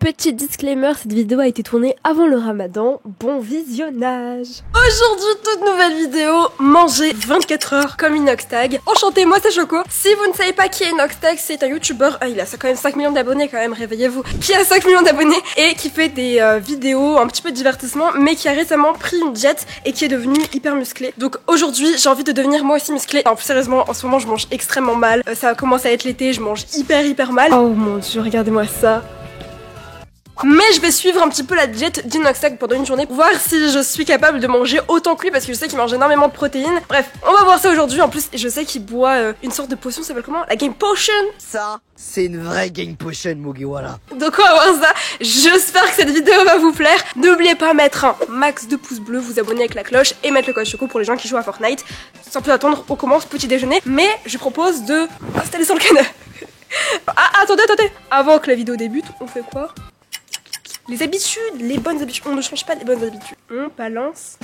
Petit disclaimer, cette vidéo a été tournée avant le ramadan, bon visionnage. Aujourd'hui, toute nouvelle vidéo, manger 24 heures comme Inoxtag. Enchantée, moi c'est Choco. Si vous ne savez pas qui est Inoxtag, c'est un youtubeur, il a quand même 5 millions d'abonnés quand même, réveillez-vous. Qui a 5 millions d'abonnés et qui fait des vidéos un petit peu de divertissement, mais qui a récemment pris une diète et qui est devenu hyper musclé. Donc aujourd'hui, j'ai envie de devenir moi aussi musclé. Alors plus sérieusement, en ce moment je mange extrêmement mal, ça commence à être l'été, je mange hyper mal. Oh mon dieu, regardez-moi ça. Mais je vais suivre un petit peu la diète d'Inoxtag pendant une journée pour voir si je suis capable de manger autant que lui, parce que je sais qu'il mange énormément de protéines. Bref, on va voir ça aujourd'hui. En plus, je sais qu'il boit une sorte de potion, ça s'appelle comment? La Game Potion. Ça, c'est une vraie Game Potion, Mugiwara. Donc on va voir ça. J'espère que cette vidéo va vous plaire. N'oubliez pas de mettre un max de pouces bleus, vous abonner avec la cloche et mettre le code Choco pour les gens qui jouent à Fortnite. Sans plus attendre, on commence petit déjeuner. Mais je propose de installer sur le canapé. Ah, attendez. Avant que la vidéo débute, on fait quoi? Les habitudes, les bonnes habitudes. On ne change pas les bonnes habitudes. On balance.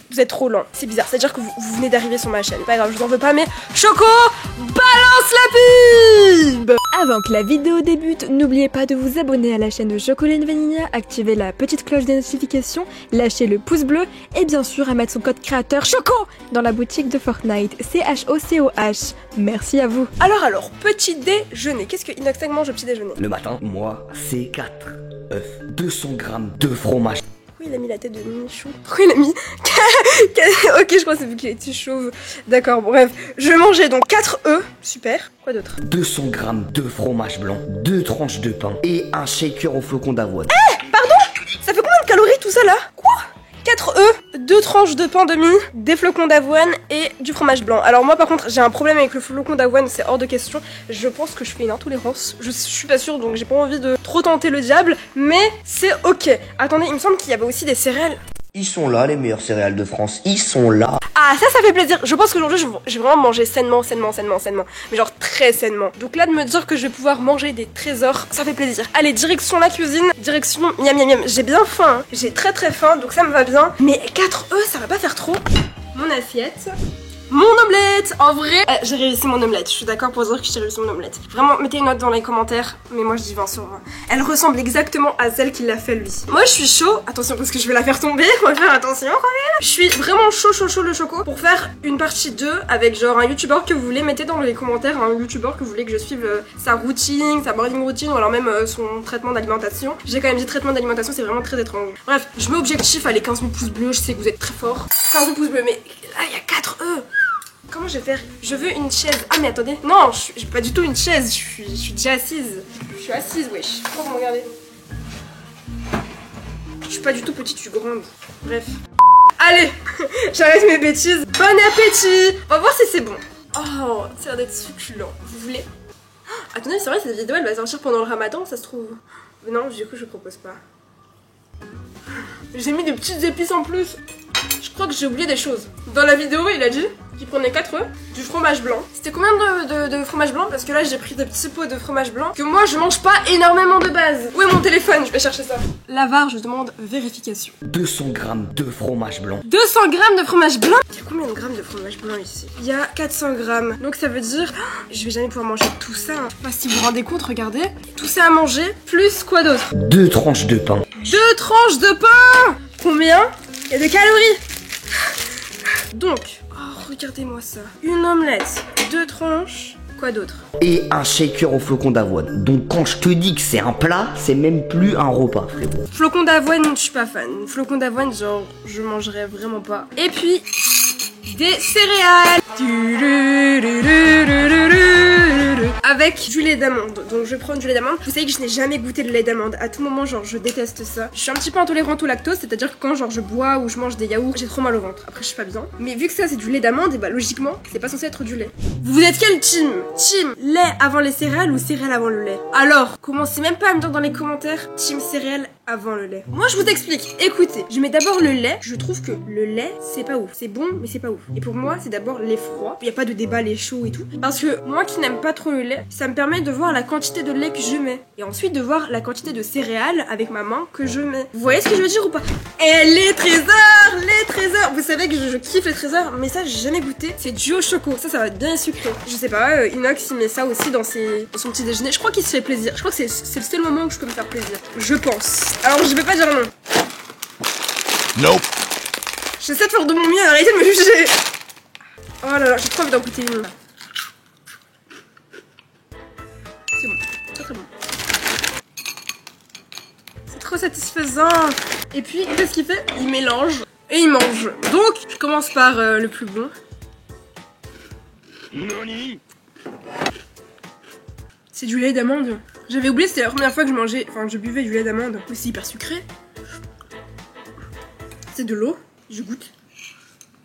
Vous êtes trop lent. C'est bizarre. C'est-à-dire que vous venez d'arriver sur ma chaîne. Pas grave, je vous en veux pas, mais Choco, balance la pub. Avant que la vidéo débute, n'oubliez pas de vous abonner à la chaîne de Chocolat Vanilla, activer la petite cloche des notifications, lâcher le pouce bleu et bien sûr à mettre son code créateur Choco dans la boutique de Fortnite. CHOCOH. Merci à vous. Alors, petit déjeuner. Qu'est-ce que Inoxtag mange au petit déjeuner? Le matin, moi, c'est 4 œufs, 200 grammes de fromage. Pourquoi il a mis la tête de Michou? Pourquoi il a mis... Ok, je crois que c'est vu qu'il était chauve. D'accord, bref. Je mangeais donc 4 œufs. Super. Quoi d'autre? 200 grammes de fromage blanc, 2 tranches de pain et un shaker au flocon d'avoine. Pardon? Ça fait combien de calories tout ça là? Quoi? 4 œufs, 2 tranches de pain demi, des flocons d'avoine et du fromage blanc. Alors moi par contre j'ai un problème avec le flocon d'avoine, c'est hors de question. Je pense que je fais une intolérance, je suis pas sûre, donc j'ai pas envie de trop tenter le diable, mais c'est ok. Attendez, il me semble qu'il y avait aussi des céréales. Ils sont là, les meilleurs céréales de France, ils sont là. Ah ça fait plaisir. Je pense qu'aujourd'hui je vais vraiment manger sainement. Mais genre très sainement. Donc là de me dire que je vais pouvoir manger des trésors, ça fait plaisir. Allez, direction la cuisine, direction miam. J'ai bien faim, hein. J'ai très faim, donc ça me va bien. Mais 4 œufs, ça va pas faire trop. Mon assiette. Mon omelette. En vrai, j'ai réussi mon omelette. Je suis d'accord pour dire que j'ai réussi mon omelette. Vraiment, mettez une note dans les commentaires. Mais moi, je dis 20 sur 20. Elle ressemble exactement à celle qu'il l'a fait lui. Moi, je suis chaud. Attention, parce que je vais la faire tomber. On va faire attention quand même. Je suis vraiment chaud le Choco pour faire une partie 2 avec genre un youtubeur que vous voulez. Mettez dans les commentaires un youtubeur que vous voulez que je suive sa routine, sa morning routine ou alors même son traitement d'alimentation. J'ai quand même dit traitement d'alimentation, c'est vraiment très étrange. Bref, je mets objectif à les 15 000 pouces bleus. Je sais que vous êtes très forts. 15 000 pouces bleus, mais là, il y a 4 œufs. Comment je vais faire? Je veux une chaise. Ah mais attendez. Non, j'ai pas du tout une chaise. Je suis déjà assise. Je suis assise, wesh. Pourquoi vous me regardez? Je suis pas du tout petite, je suis grande. Bref. Allez, j'arrête mes bêtises. Bon appétit. On va voir si c'est bon. Oh, ça a l'air d'être succulent. Vous voulez? Attendez, c'est vrai, cette vidéo elle va sortir pendant le ramadan, ça se trouve. Non, du coup je propose pas. J'ai mis des petites épices en plus. Je crois que j'ai oublié des choses. Dans la vidéo, il a dit qu'il prenait 4 œufs, du fromage blanc. C'était combien de fromage blanc? Parce que là, j'ai pris des petits pots de fromage blanc que moi, je mange pas énormément de base. Où est mon téléphone? Je vais chercher ça. L'avare, je demande vérification. 200 grammes de fromage blanc. 200 grammes de fromage blanc? Il y a combien de grammes de fromage blanc ici? Il y a 400 grammes. Donc ça veut dire... je vais jamais pouvoir manger tout ça. Je sais pas si vous vous rendez compte, regardez. Tout ça à manger, plus quoi d'autre? 2 tranches de pain. 2 tranches de pain! Combien? Il y a des calories. Donc, oh, regardez-moi ça. Une omelette, 2 tranches, quoi d'autre? Et un shaker au flocon d'avoine. Donc quand je te dis que c'est un plat, c'est même plus un repas, frérot. Flocon d'avoine, je suis pas fan. Flocon d'avoine, genre, je mangerais vraiment pas. Et puis, des céréales. Avec du lait d'amande. Donc je vais prendre du lait d'amande. Vous savez que je n'ai jamais goûté de lait d'amande. À tout moment, genre je déteste ça. Je suis un petit peu intolérante au lactose, c'est-à-dire que quand genre je bois ou je mange des yaourts, j'ai trop mal au ventre. Après je suis pas bien. Mais vu que ça c'est du lait d'amande, et bah logiquement, c'est pas censé être du lait. Vous êtes quel team? Team lait avant les céréales ou céréales avant le lait? Alors, commencez même pas à me dire dans les commentaires team céréales avant le lait. Moi je vous explique, écoutez, je mets d'abord le lait, je trouve que le lait c'est pas ouf, c'est bon mais c'est pas ouf. Et pour moi c'est d'abord lait froid, il n'y a pas de débat lait chaud et tout, parce que moi qui n'aime pas trop le lait, ça me permet de voir la quantité de lait que je mets, et ensuite de voir la quantité de céréales avec ma main que je mets. Vous voyez ce que je veux dire ou pas? Et les trésors, vous savez que je kiffe les trésors, mais ça j'ai jamais goûté, c'est du au choco, ça va être bien sucré. Je sais pas, Inox il met ça aussi dans son petit déjeuner, je crois qu'il se fait plaisir, je crois que c'est le seul moment où je peux me faire plaisir, je pense. Alors je vais pas dire non. Nope. J'essaie de faire de mon mieux, arrêtez de me juger. Oh là là, j'ai trop envie d'en goûter une. C'est bon, très bon. C'est trop satisfaisant. Et puis, qu'est-ce qu'il fait? Il mélange et il mange. Donc, je commence par le plus bon. C'est du lait d'amande. J'avais oublié, c'était la première fois que je buvais du lait d'amande. Mais c'est hyper sucré. C'est de l'eau. Je goûte.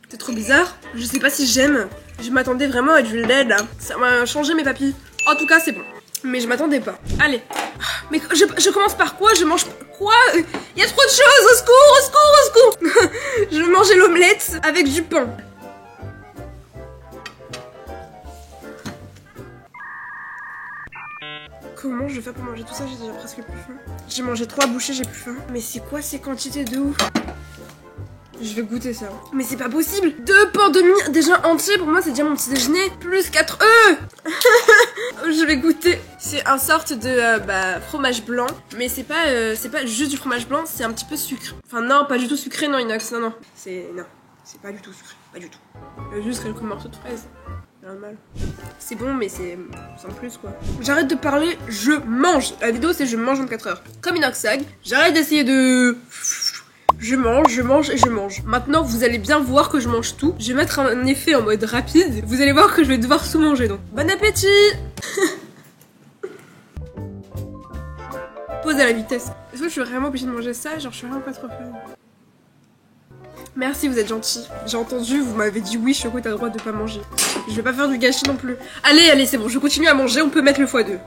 C'est trop bizarre. Je sais pas si j'aime. Je m'attendais vraiment à du lait là. Ça m'a changé mes papilles. En tout cas, c'est bon. Mais je m'attendais pas. Allez. Mais je commence par quoi? Je mange quoi? Il y a trop de choses. Au secours, au secours, au secours. Je vais manger l'omelette avec du pain. Comment je vais faire pour manger tout ça? J'ai déjà presque plus faim. J'ai mangé 3 bouchées, j'ai plus faim. Mais c'est quoi ces quantités de ouf? Je vais goûter ça. Mais c'est pas possible. 2 pains de mie déjà entiers, pour moi c'est déjà mon petit déjeuner. Plus 4 œufs. Je vais goûter. C'est un sorte de fromage blanc. Mais c'est pas juste du fromage blanc, c'est un petit peu sucré. Enfin non, pas du tout sucré, non Inox, non. C'est pas du tout sucré, pas du tout. Il y a juste quelques morceaux de fraises. Normal. C'est bon mais c'est sans plus quoi. J'arrête de parler, je mange. La vidéo c'est je mange 24 heures. Comme Inoxag, j'arrête d'essayer de... Je mange et je mange. Maintenant vous allez bien voir que je mange tout. Je vais mettre un effet en mode rapide. Vous allez voir que je vais devoir tout manger donc. Bon appétit. Pause à la vitesse. Est-ce que je suis vraiment obligée de manger ça? Genre je suis vraiment pas trop fan. Merci, vous êtes gentil. J'ai entendu, vous m'avez dit oui, Choco, t'as le droit de pas manger. Je vais pas faire du gâchis non plus. Allez, c'est bon, je continue à manger, on peut mettre le x2.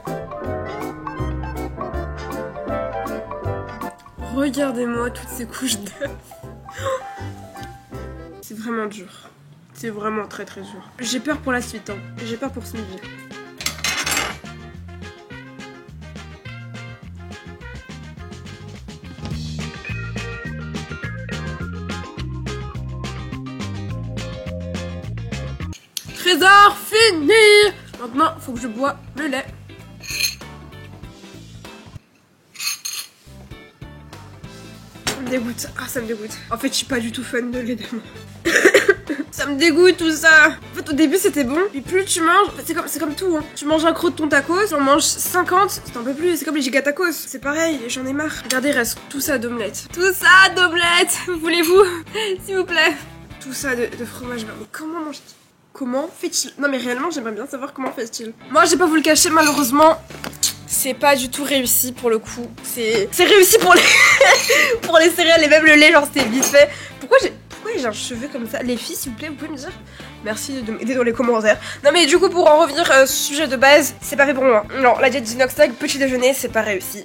Regardez-moi toutes ces couches d'œufs. C'est vraiment dur. C'est vraiment très très dur. J'ai peur pour la suite, hein. J'ai peur pour ce midi. Trésor fini. Maintenant, faut que je bois le lait. Ça me dégoûte. Ah, ça me dégoûte. En fait, je suis pas du tout fan de lait d'amande. Ça me dégoûte tout ça. En fait, au début, c'était bon. Et plus tu manges, c'est comme tout. Hein. Tu manges un croc de ton tacos, tu en manges 50, c'est un peu plus. C'est comme les giga tacos. C'est pareil, j'en ai marre. Regardez, il reste tout ça d'omelette. Tout ça d'omelette. Voulez-vous, s'il vous plaît. Tout ça de fromage blanc. Mais comment mange-t-il? Comment fait-il? Non mais réellement j'aimerais bien savoir comment fait-il. Moi j'ai pas vous le cacher malheureusement. C'est pas du tout réussi pour le coup. C'est réussi pour les pour les céréales et même le lait genre c'était vite fait. Pourquoi j'ai un cheveu comme ça? Les filles s'il vous plaît vous pouvez me dire? Merci de m'aider dans les commentaires. Non mais du coup pour en revenir au sujet de base, c'est pas fait pour moi. Non la diète d'Inoxtag, petit déjeuner c'est pas réussi.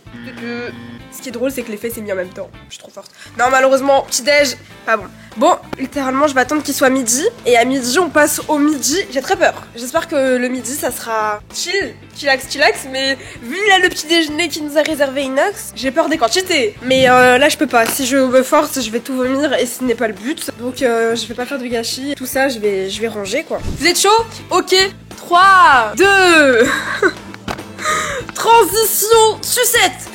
Ce qui est drôle c'est que l'effet s'est mis en même temps. Je suis trop forte. Non malheureusement petit déj pas bon. Bon, littéralement, je vais attendre qu'il soit midi. Et à midi, on passe au midi. J'ai très peur. J'espère que le midi, ça sera chillax. Mais vu là le petit déjeuner qui nous a réservé Inox, j'ai peur des quantités. Mais là, je peux pas. Si je me force, je vais tout vomir et ce n'est pas le but. Donc, je vais pas faire de gâchis. Tout ça, je vais ranger, quoi. Vous êtes chaud? Ok. 3, 2... Transition sucette.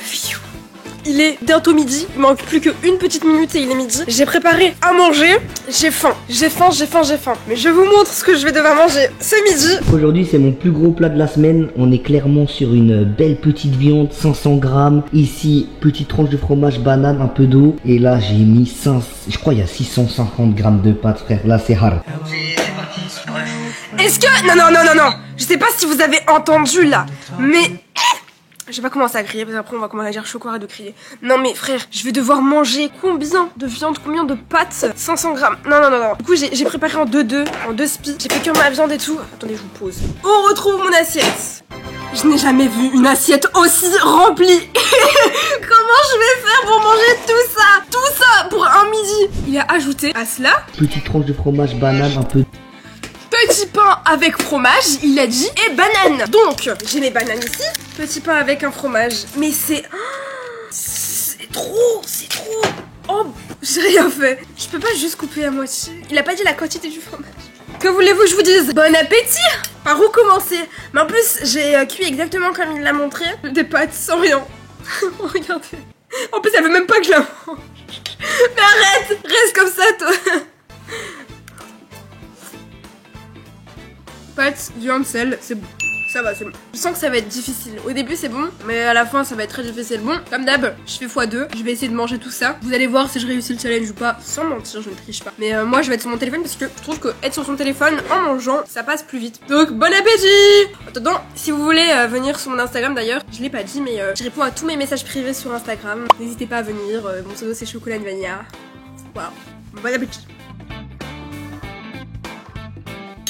Il est bientôt midi, il manque plus qu'une petite minute et il est midi. J'ai préparé à manger, j'ai faim. Mais je vous montre ce que je vais devoir manger ce midi. Aujourd'hui c'est mon plus gros plat de la semaine. On est clairement sur une belle petite viande, 500 grammes. Ici, petite tranche de fromage, banane, un peu d'eau. Et là j'ai mis je crois il y a 650 grammes de pâtes frère, là c'est hard. Est-ce que... Non. Je sais pas si vous avez entendu là, mais... Je vais pas commencer à crier parce qu'après on va commencer à dire Choco arrête de crier. Non mais frère, je vais devoir manger combien de viande, combien de pâtes? 500 grammes. Non. Du coup j'ai préparé en 2-2, en 2 spies. J'ai fait que ma viande et tout. Attendez, je vous pose. On retrouve mon assiette. Je n'ai jamais vu une assiette aussi remplie. Comment je vais faire pour manger quantité à cela. Petite tranche de fromage banane, un peu. Petit pain avec fromage, il l'a dit, et banane. Donc, j'ai mes bananes ici. Petit pain avec un fromage. Mais c'est trop, c'est trop. Oh, j'ai rien fait. Je peux pas juste couper à moitié. Il a pas dit la quantité du fromage. Que voulez-vous que je vous dise? Bon appétit! Par où commencer? Mais en plus, j'ai cuit exactement comme il l'a montré. Des pâtes sans rien. Regardez. En plus, elle veut même pas que je la mange. Mais arrête! Reste comme ça, toi. Pâtes, viande, sel, c'est bon. Ça va, c'est bon. Je sens que ça va être difficile. Au début, c'est bon, mais à la fin, ça va être très difficile. Bon, comme d'hab, je fais x2. Je vais essayer de manger tout ça. Vous allez voir si je réussis le challenge ou pas. Sans mentir, je ne triche pas. Mais moi, je vais être sur mon téléphone parce que je trouve que être sur son téléphone en mangeant, ça passe plus vite. Donc, bon appétit! Attends, si vous voulez venir sur mon Instagram d'ailleurs, je l'ai pas dit, mais je réponds à tous mes messages privés sur Instagram. N'hésitez pas à venir. Mon pseudo, c'est Chocolat Vanilla. Voilà. Bon appétit!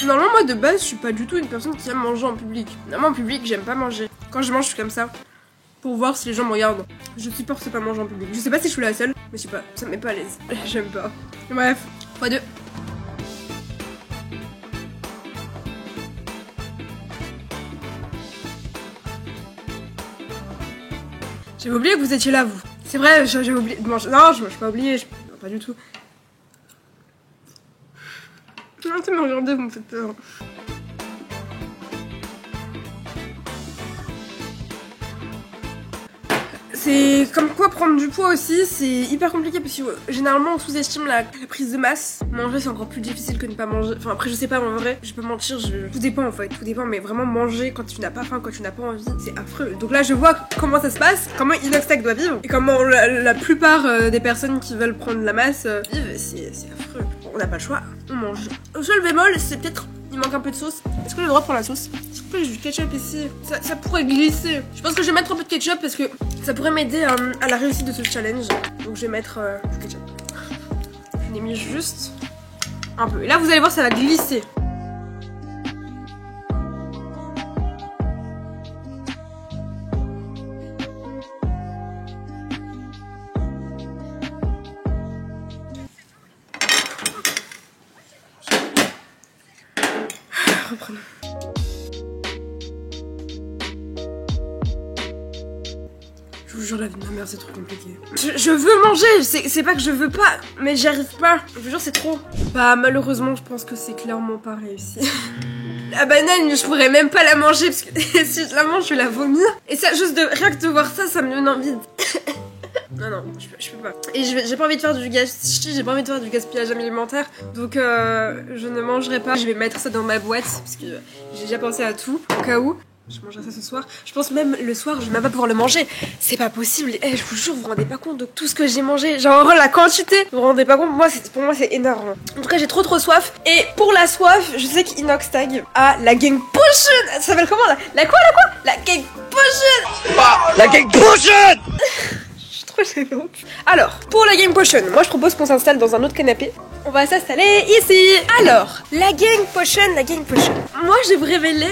Normalement, moi de base, je suis pas du tout une personne qui aime manger en public. Normalement, en public, j'aime pas manger. Quand je mange, je suis comme ça. Pour voir si les gens me regardent. Je supporte pas manger en public. Je sais pas si je suis la seule, mais je sais pas, ça me met pas à l'aise. J'aime pas. Bref, x2. J'avais oublié que vous étiez là, vous. C'est vrai, j'avais oublié de manger. Non, je suis pas oublié, pas du tout. Arrêtez de me regarder, vous me faites peur. C'est comme quoi prendre du poids aussi, c'est hyper compliqué parce que généralement on sous-estime la prise de masse. Manger c'est encore plus difficile que ne pas manger. Enfin après je sais pas en vrai, je peux mentir, tout dépend en fait, tout dépend. Mais vraiment manger quand tu n'as pas faim, quand tu n'as pas envie, c'est affreux. Donc là je vois comment ça se passe, comment Inoxtag doit vivre et comment la plupart des personnes qui veulent prendre la masse vivent. C'est affreux. On n'a pas le choix, on mange. Le seul bémol c'est peut-être il manque un peu de sauce. Est-ce que j'ai le droit de prendre la sauce? Est-ce que j'ai du ketchup ici? Ça pourrait glisser. Je pense que je vais mettre un peu de ketchup parce que ça pourrait m'aider à la réussite de ce challenge. Donc je vais mettre du ketchup. Je l'ai mis juste un peu. Et là vous allez voir ça va glisser. Reprenons. Je vous jure, la vie de ma mère, c'est trop compliqué. Je veux manger, c'est pas que je veux pas, mais j'y arrive pas. Je vous jure, c'est trop. Bah, malheureusement, je pense que c'est clairement pas réussi. La banane, je pourrais même pas la manger parce que si je la mange, je vais la vomir. Et ça, juste rien que de voir ça, ça me donne envie de... Non, je peux pas. Et j'ai pas envie de faire du gaspillage, j'ai pas envie de faire du gaspillage alimentaire. Donc je ne mangerai pas. Je vais mettre ça dans ma boîte parce que j'ai déjà pensé à tout au cas où. Je mangerai ça ce soir. Je pense même le soir, je vais même pas pouvoir le manger. C'est pas possible. Eh, je vous jure, vous vous rendez pas compte de tout ce que j'ai mangé. Genre la quantité. Vous vous rendez pas compte. Pour moi, c'est énorme. En tout cas, j'ai trop soif. Et pour la soif, je sais qu'Inoxtag a la Gang Potion. Ça s'appelle comment là? La quoi? La Gang Potion. Ah, la Gang Potion. Alors, pour la Gang Potion, moi je propose qu'on s'installe dans un autre canapé. On va s'installer ici. Alors, la Gang Potion. Moi je vais vous révéler.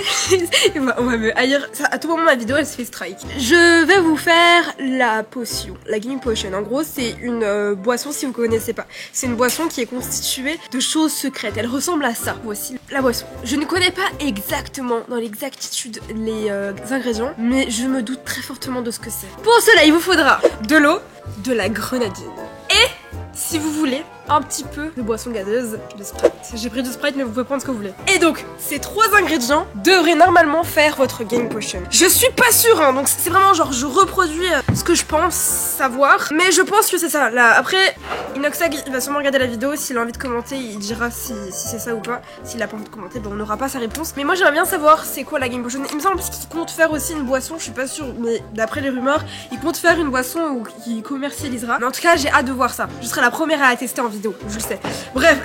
On va me haïr. À tout moment ma vidéo elle se fait strike. Je vais vous faire la potion. La Gang Potion. En gros c'est une boisson si vous connaissez pas. C'est une boisson qui est constituée de choses secrètes. Elle ressemble à ça. Voici la boisson. Je ne connais pas exactement dans l'exactitude les ingrédients, mais je me doute très fortement de ce que c'est. Pour cela il vous faudra de l'eau, de la grenadine et si vous voulez un petit peu de boisson gazeuse, de Sprite. J'ai pris du Sprite mais vous pouvez prendre ce que vous voulez. Et donc ces trois ingrédients devraient normalement faire votre Gang Potion. Je suis pas sûre hein, donc c'est vraiment genre je reproduis ce que je pense savoir, mais je pense que c'est ça. Là après Inoxtag il va sûrement regarder la vidéo, s'il a envie de commenter il dira si c'est ça ou pas. S'il a pas envie de commenter on n'aura pas sa réponse. Mais moi j'aimerais bien savoir c'est quoi la Gang Potion. Il me semble qu'il compte faire aussi une boisson, je suis pas sûre, mais d'après les rumeurs il compte faire une boisson ou qu'il commercialisera. Mais en tout cas j'ai hâte de voir ça. Je serai la première à la tester en vidéo, je le sais. Bref,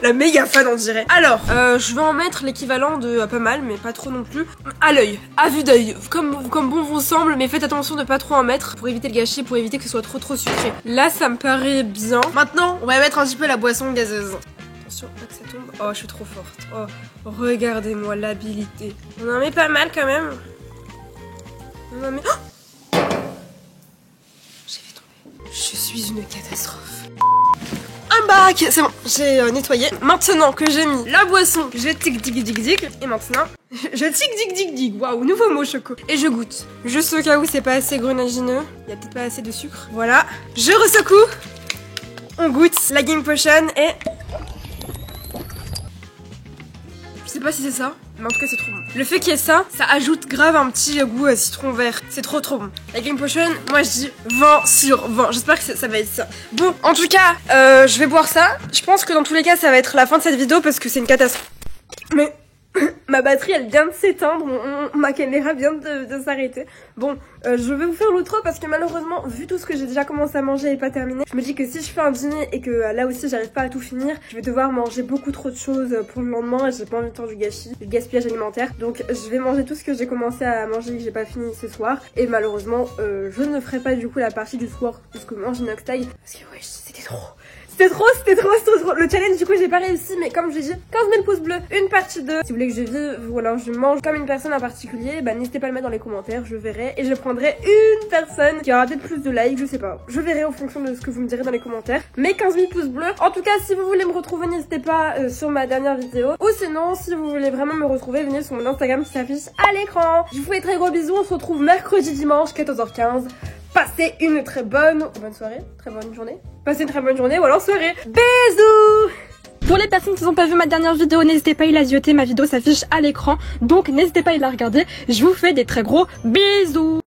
la méga fan on dirait. Alors, je vais en mettre l'équivalent de pas mal, mais pas trop non plus. À l'œil, à vue d'œil, comme bon vous semble, mais faites attention de pas trop en mettre pour éviter le gâchis, pour éviter que ce soit trop sucré. Là, ça me paraît bien. Maintenant, on va mettre un petit peu la boisson gazeuse. Attention, pas que ça tombe. Oh, je suis trop forte. Oh, regardez-moi l'habilité. On en met pas mal quand même. On en met... Oh, j'ai fait tomber. Je suis une catastrophe. Un I'm back. C'est bon, j'ai nettoyé. Maintenant que j'ai mis la boisson, je tic tic tic tic. Et maintenant, je tic tic tic tic. Waouh, nouveau mot choco. Et je goûte. Juste au cas où c'est pas assez grenagineux. Il y a peut-être pas assez de sucre. Voilà. Je ressecoue. On goûte la Game Potion et... Je sais pas si c'est ça, mais en tout cas c'est trop bon. Le fait qu'il y ait ça, ça ajoute grave un petit goût citron vert. C'est trop bon. La Game Potion, moi je dis 20 sur 20. J'espère que ça va être ça. Bon, en tout cas, je vais boire ça. Je pense que dans tous les cas, ça va être la fin de cette vidéo parce que c'est une catastrophe. Mais... ma batterie elle vient de s'éteindre, ma caméra vient de s'arrêter. Bon, je vais vous faire l'outro parce que malheureusement, vu tout ce que j'ai déjà commencé à manger et pas terminé, je me dis que si je fais un dîner et que là aussi j'arrive pas à tout finir, je vais devoir manger beaucoup trop de choses pour le lendemain et j'ai pas envie de faire du gâchis, du gaspillage alimentaire. Donc je vais manger tout ce que j'ai commencé à manger et que j'ai pas fini ce soir. Et malheureusement, je ne ferai pas du coup la partie du soir de ce que mange Inoxtag parce que ouais, c'était trop. C'était trop. Le challenge, du coup, j'ai pas réussi, mais comme je l'ai dit, 15 000 pouces bleus, une partie 2. Si vous voulez que je vive ou alors je mange comme une personne en particulier, bah n'hésitez pas à le mettre dans les commentaires, je verrai. Et je prendrai une personne qui aura peut-être plus de likes, je sais pas. Je verrai en fonction de ce que vous me direz dans les commentaires. Mais 15 000 pouces bleus. En tout cas, si vous voulez me retrouver, n'hésitez pas sur ma dernière vidéo. Ou sinon, si vous voulez vraiment me retrouver, venez sur mon Instagram qui s'affiche à l'écran. Je vous fais très gros bisous, on se retrouve mercredi, dimanche, 14h15. Passez une très bonne soirée, très bonne journée. Passez une très bonne journée ou alors soirée. Bisous! Pour les personnes qui n'ont pas vu ma dernière vidéo, n'hésitez pas à la zioter, ma vidéo s'affiche à l'écran. Donc n'hésitez pas à la regarder. Je vous fais des très gros bisous!